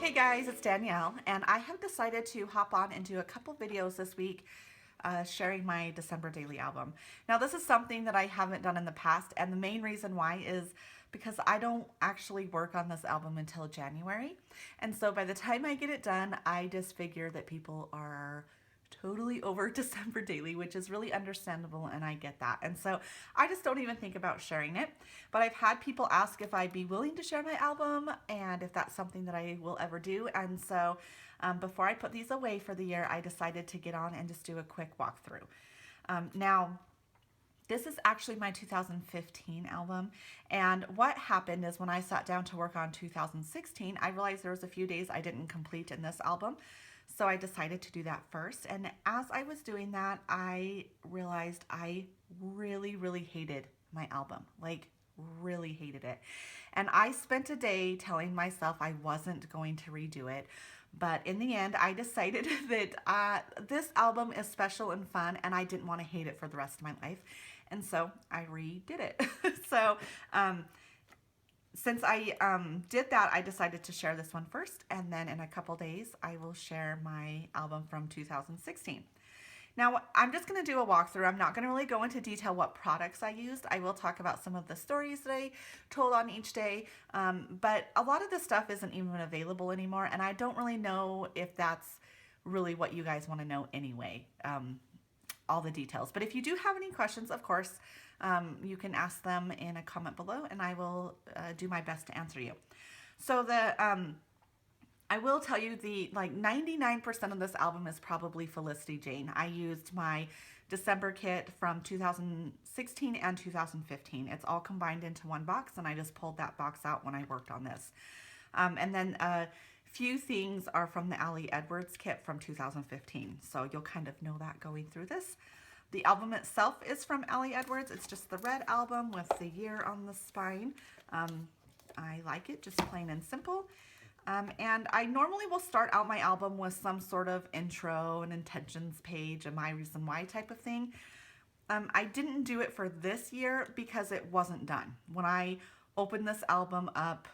Hey guys, it's Danielle, and I have decided to hop on and do a couple videos this week sharing my December daily album. Now, this is something that I haven't done in the past, and the main reason why is because I don't actually work on this album until January. And so by the time I get it done, I just figure that people are totally over December daily, which is really understandable, and I get that. And so I just don't even think about sharing it. But I've had people ask if I'd be willing to share my album and if that's something that I will ever do. And so before I put these away for the year, I decided to get on and just do a quick walkthrough. Now, this is actually my 2015 album, and what happened is when I sat down to work on 2016, I realized there was a few days I didn't complete in this album, so I decided to do that first. And as I was doing that, I realized I really hated my album, like really hated it. And I spent a day telling myself I wasn't going to redo it. But in the end, I decided that this album is special and fun, and I didn't want to hate it for the rest of my life. And so I redid it. so since I did that, I decided to share this one first, and then in a couple days, I will share my album from 2016. Now, I'm just going to do a walkthrough. I'm not going to really go into detail what products I used. I will talk about some of the stories that I told on each day, but a lot of the stuff isn't even available anymore, and I don't really know if that's really what you guys want to know anyway, all the details. But if you do have any questions, of course, you can ask them in a comment below, and I will do my best to answer you. So I will tell you the 99% of this album is probably Felicity Jane. I used my December kit from 2016 and 2015. It's all combined into one box, and I just pulled that box out when I worked on this. And then a few things are from the Ali Edwards kit from 2015, so you'll kind of know that going through this. The album itself is from Ali Edwards. It's just the red album with the year on the spine. I like it, just plain and simple. And I normally will start out my album with some sort of intro, an intentions page, a my reason why type of thing. I didn't do it for this year because it wasn't done. When I opened this album up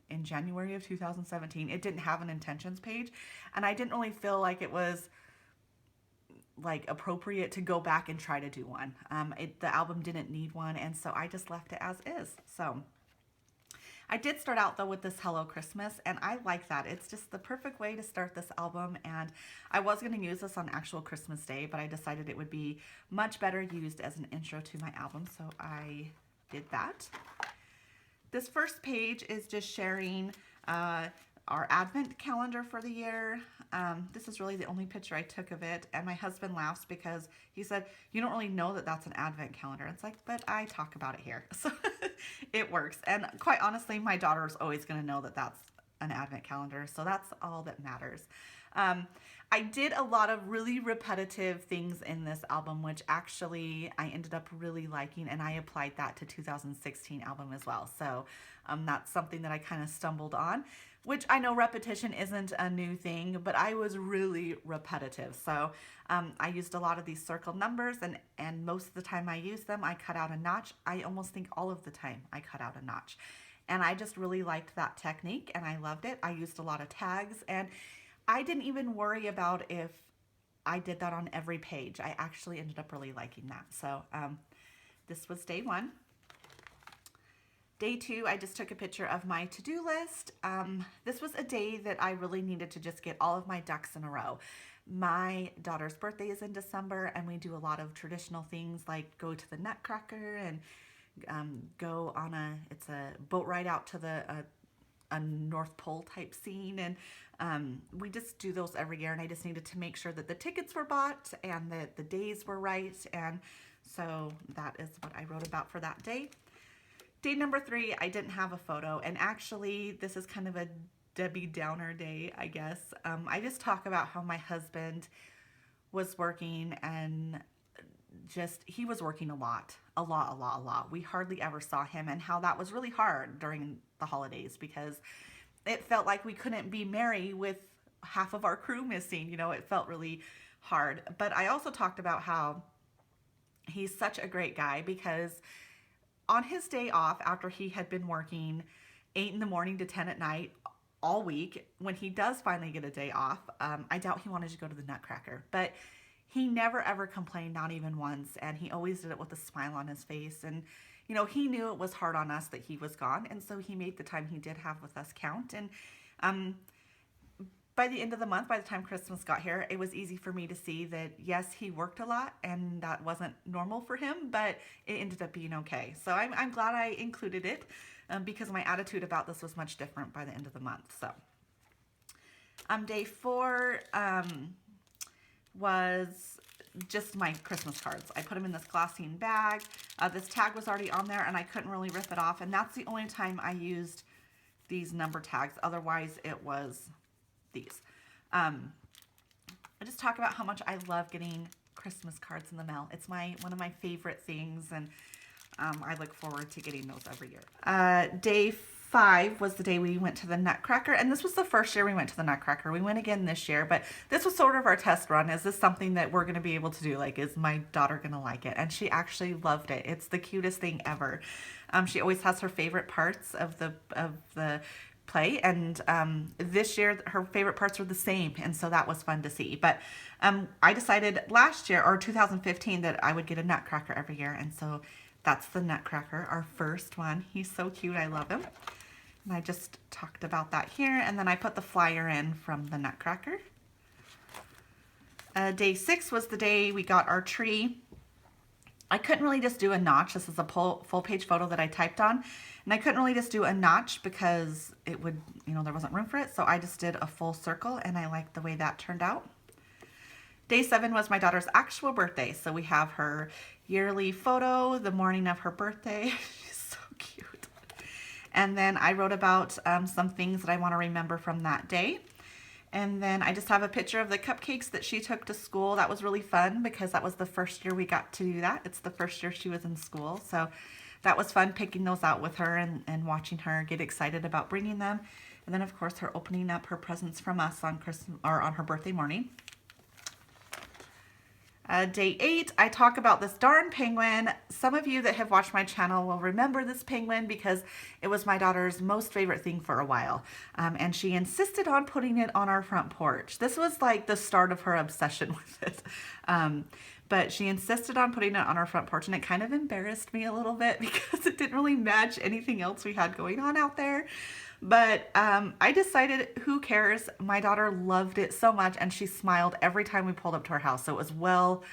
in January of 2017, it didn't have an intentions page, and I didn't really feel like it was appropriate to go back and try to do one. The album didn't need one, and so I just left it as is. So I did start out though with this Hello Christmas, and I like that. It's just the perfect way to start this album, and I was going to use this on actual Christmas Day, but I decided it would be much better used as an intro to my album, so I did that. This first page is just sharing our advent calendar for the year. This is really the only picture I took of it, and my husband laughs because he said, "You don't really know that that's an advent calendar." It's like, but I talk about it here, so it works. And quite honestly, my daughter is always going to know that that's an advent calendar, so that's all that matters. I did a lot of really repetitive things in this album, which actually I ended up really liking, and I applied that to 2016 album as well. So that's something that I kind of stumbled on, which I know repetition isn't a new thing, but I was really repetitive. So I used a lot of these circle numbers, and most of the time I used them, I cut out a notch. I almost think all of the time I cut out a notch. And I just really liked that technique, and I loved it. I used a lot of tags, and I didn't even worry about if I did that on every page. I actually ended up really liking that. So this was day one. Day two, I just took a picture of my to-do list. This was a day that I really needed to just get all of my ducks in a row. My daughter's birthday is in December, and we do a lot of traditional things like go to the Nutcracker and go on it's a boat ride out to a North Pole type scene, and we just do those every year, and I just needed to make sure that the tickets were bought and that the days were right, and so that is what I wrote about for that day. Day number 3, I didn't have a photo, and actually this is kind of a Debbie Downer day, I guess. I just talk about how my husband was working, and he was working a lot. We hardly ever saw him, and how that was really hard during the holidays because it felt like we couldn't be merry with half of our crew missing. You know, it felt really hard. But I also talked about how he's such a great guy because on his day off, after he had been working 8 in the morning to 10 at night, all week. When he does finally get a day off, I doubt he wanted to go to the Nutcracker, but he never ever complained, not even once, and he always did it with a smile on his face. And he knew it was hard on us that he was gone, and so he made the time he did have with us count. And by the end of the month, by the time Christmas got here, it was easy for me to see that, yes, he worked a lot and that wasn't normal for him, but it ended up being okay. So I'm glad I included it because my attitude about this was much different by the end of the month. So day 4 was just my Christmas cards. I put them in this glassine bag. This tag was already on there and I couldn't really rip it off. And that's the only time I used these number tags. Otherwise, it was these. I just talk about how much I love getting Christmas cards in the mail. It's one of my favorite things, and I look forward to getting those every year. Day 5 was the day we went to the Nutcracker, and this was the first year we went to the Nutcracker. We went again this year, but this was sort of our test run. Is this something that we're going to be able to do? Like, is my daughter going to like it? And she actually loved it. It's the cutest thing ever. She always has her favorite parts of the play, and this year her favorite parts were the same, and so that was fun to see. But I decided last year, or 2015, that I would get a Nutcracker every year, and so that's the Nutcracker, our first one. He's so cute. I love him. And I just talked about that here, and then I put the flyer in from the Nutcracker. Day 6 was the day we got our tree. I couldn't really just do a notch. This is a full page photo that I typed on. And I couldn't really just do a notch because it would, there wasn't room for it. So I just did a full circle, and I liked the way that turned out. Day 7 was my daughter's actual birthday. So we have her yearly photo the morning of her birthday. She's so cute. And then I wrote about some things that I want to remember from that day. And then I just have a picture of the cupcakes that she took to school. That was really fun because that was the first year we got to do that. It's the first year she was in school. So that was fun picking those out with her and watching her get excited about bringing them. And then, of course, her opening up her presents from us on Christmas or on her birthday morning. Day 8, I talk about this darn penguin. Some of you that have watched my channel will remember this penguin because it was my daughter's most favorite thing for a while. And she insisted on putting it on our front porch. This was like the start of her obsession with it. But she insisted on putting it on our front porch, and it kind of embarrassed me a little bit because it didn't really match anything else we had going on out there. But I decided, who cares? My daughter loved it so much, and she smiled every time we pulled up to her house. So it was well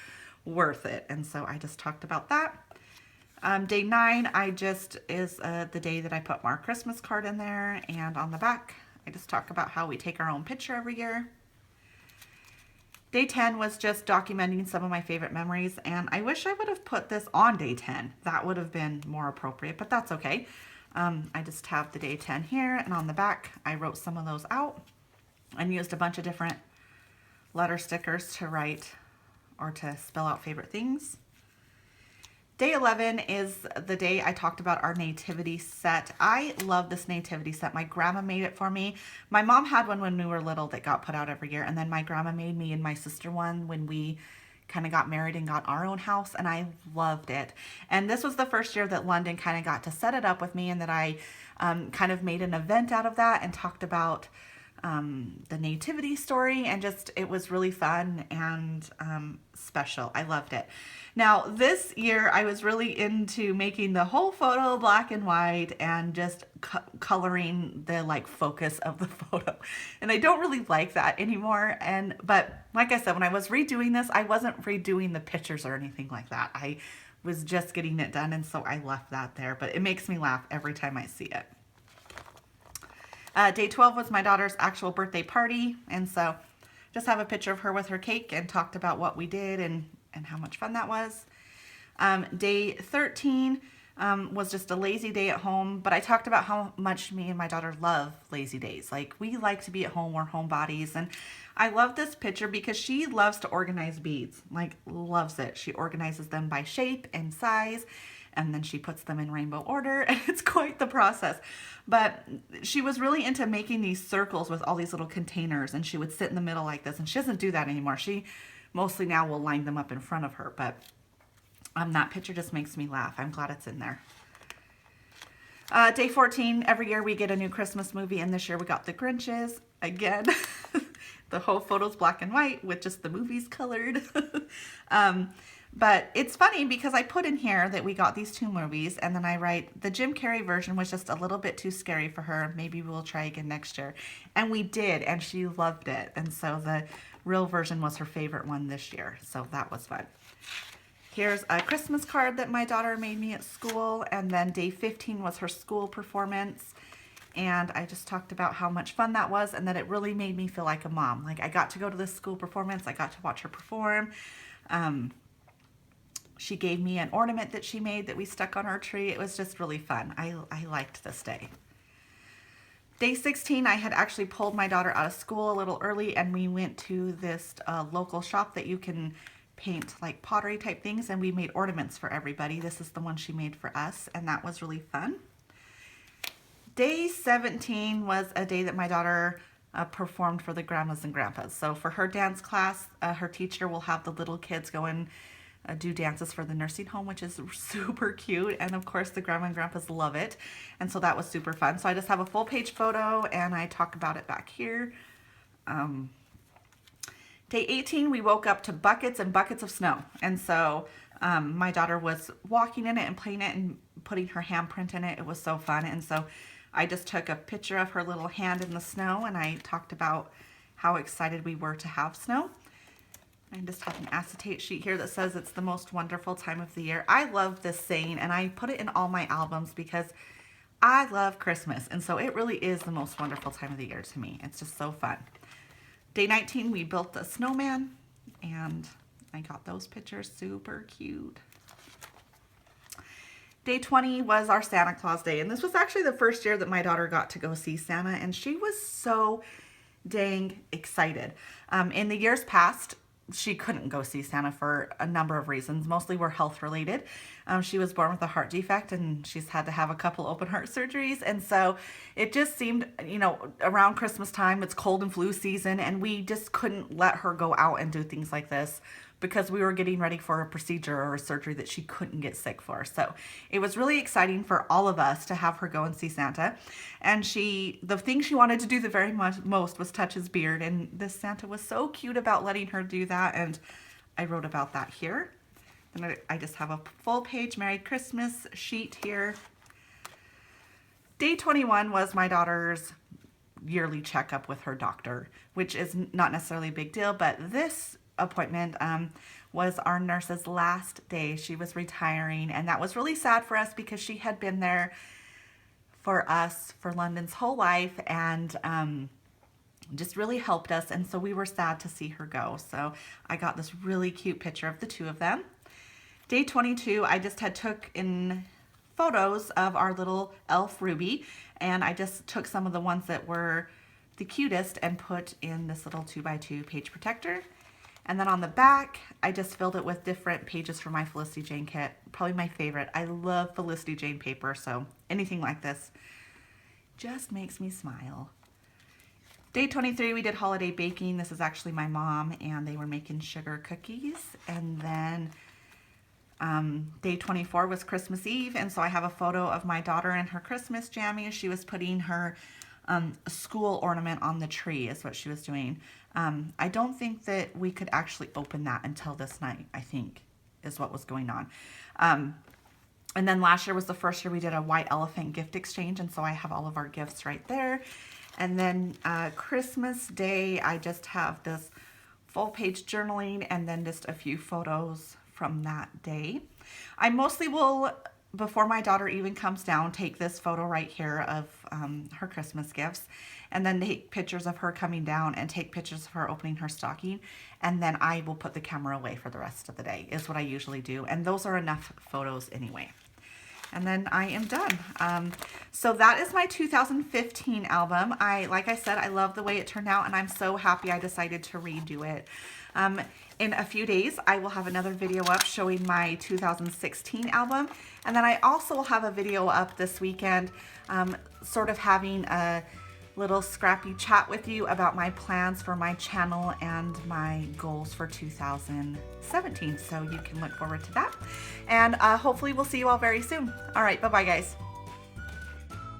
worth it. And so I just talked about that. Day 9, is the day that I put our Christmas card in there. And on the back, I just talk about how we take our own picture every year. Day 10 was just documenting some of my favorite memories. And I wish I would have put this on day 10. That would have been more appropriate, but that's okay. I just have the day 10 here, and on the back I wrote some of those out and used a bunch of different letter stickers to write or to spell out favorite things. Day 11 is the day I talked about our nativity set. I love this nativity set. My grandma made it for me. My mom had one when we were little that got put out every year, and then my grandma made me and my sister one when we kind of got married and got our own house, and I loved it. And this was the first year that London kind of got to set it up with me, and that I kind of made an event out of that and talked about the nativity story, and just, it was really fun and special. I loved it. Now this year I was really into making the whole photo black and white and just coloring the focus of the photo, and I don't really like that anymore. But like I said, when I was redoing this, I wasn't redoing the pictures or anything like that. I was just getting it done, and so I left that there, but it makes me laugh every time I see it. Day 12 was my daughter's actual birthday party, and so just have a picture of her with her cake and talked about what we did and how much fun that was. Day 13 was just a lazy day at home, but I talked about how much me and my daughter love lazy days. Like, we like to be at home, we're homebodies, and I love this picture because she loves to organize beads, loves it. She organizes them by shape and size, and then she puts them in rainbow order, and it's quite the process. But she was really into making these circles with all these little containers, and she would sit in the middle like this, and she doesn't do that anymore. She mostly now will line them up in front of her, but that picture just makes me laugh. I'm glad it's in there. Day 14, every year we get a new Christmas movie, and this year we got The Grinches again. The whole photo's black and white with just the movies colored. But it's funny because I put in here that we got these two movies, and then I write the Jim Carrey version was just a little bit too scary for her. Maybe we'll try again next year. And we did, and she loved it. And so the real version was her favorite one this year. So that was fun. Here's a Christmas card that my daughter made me at school, and then day 15 was her school performance. And I just talked about how much fun that was and that it really made me feel like a mom. Like I got to go to this school performance, I got to watch her perform. She gave me an ornament that she made that we stuck on our tree. It was just really fun. I liked this day. Day 16, I had actually pulled my daughter out of school a little early, and we went to this local shop that you can paint like pottery type things, and we made ornaments for everybody. This is the one she made for us, and that was really fun. Day 17 was a day that my daughter performed for the grandmas and grandpas. So for her dance class, her teacher will have the little kids go and do dances for the nursing home, which is super cute. And of course the grandma and grandpas love it. And so that was super fun. So I just have a full page photo and I talk about it back here. Day 18, we woke up to buckets and buckets of snow. And so my daughter was walking in it and playing it and putting her handprint in it. It was so fun. And so I just took a picture of her little hand in the snow, and I talked about how excited we were to have snow. I just have an acetate sheet here that says it's the most wonderful time of the year. I love this saying, and I put it in all my albums because I love Christmas, and so it really is the most wonderful time of the year to me. It's just so fun. Day 19, we built a snowman, and I got those pictures, super cute. Day 20 was our Santa Claus day, and this was actually the first year that my daughter got to go see Santa, and she was so dang excited. In the years past, she couldn't go see Santa for a number of reasons. Mostly were health related. She was born with a heart defect, and she's had to have a couple open heart surgeries, and so it just seemed, you know, around Christmas time, it's cold and flu season, and we just couldn't let her go out and do things like this because we were getting ready for a procedure or a surgery that she couldn't get sick for. So it was really exciting for all of us to have her go and see Santa. And the thing she wanted to do the very most was touch his beard. And this Santa was so cute about letting her do that. And I wrote about that here. And I just have a full page Merry Christmas sheet here. Day 21 was my daughter's yearly checkup with her doctor, which is not necessarily a big deal, but this appointment was our nurse's last day. She was retiring, and that was really sad for us because she had been there for us for London's whole life and just really helped us, and so we were sad to see her go. So I got this really cute picture of the two of them. Day 22, I just had took in photos of our little elf Ruby, and I just took some of the ones that were the cutest and put in this little 2x2 page protector. And then on the back, I just filled it with different pages from my Felicity Jane Kit. Probably my favorite. I love Felicity Jane paper, so anything like this just makes me smile. Day 23, we did holiday baking. This is actually my mom, and they were making sugar cookies. And then day 24 was Christmas Eve, and so I have a photo of my daughter in her Christmas jammies. She was putting her school ornament on the tree is what she was doing. I don't think that we could actually open that until this night, I think, is what was going on. And then last year was the first year we did a white elephant gift exchange, and so I have all of our gifts right there. And then Christmas Day, I just have this full page journaling and then just a few photos from that day. I mostly will, before my daughter even comes down, take this photo right here of her Christmas gifts, and then take pictures of her coming down and take pictures of her opening her stocking, and then I will put the camera away for the rest of the day is what I usually do, and those are enough photos anyway. And then I am done. So that is my 2015 album. Like I said, I love the way it turned out, and I'm so happy I decided to redo it. In a few days, I will have another video up showing my 2016 album. And then I also will have a video up this weekend, sort of having a little scrappy chat with you about my plans for my channel and my goals for 2017. So you can look forward to that. And hopefully we'll see you all very soon. All right, bye-bye guys.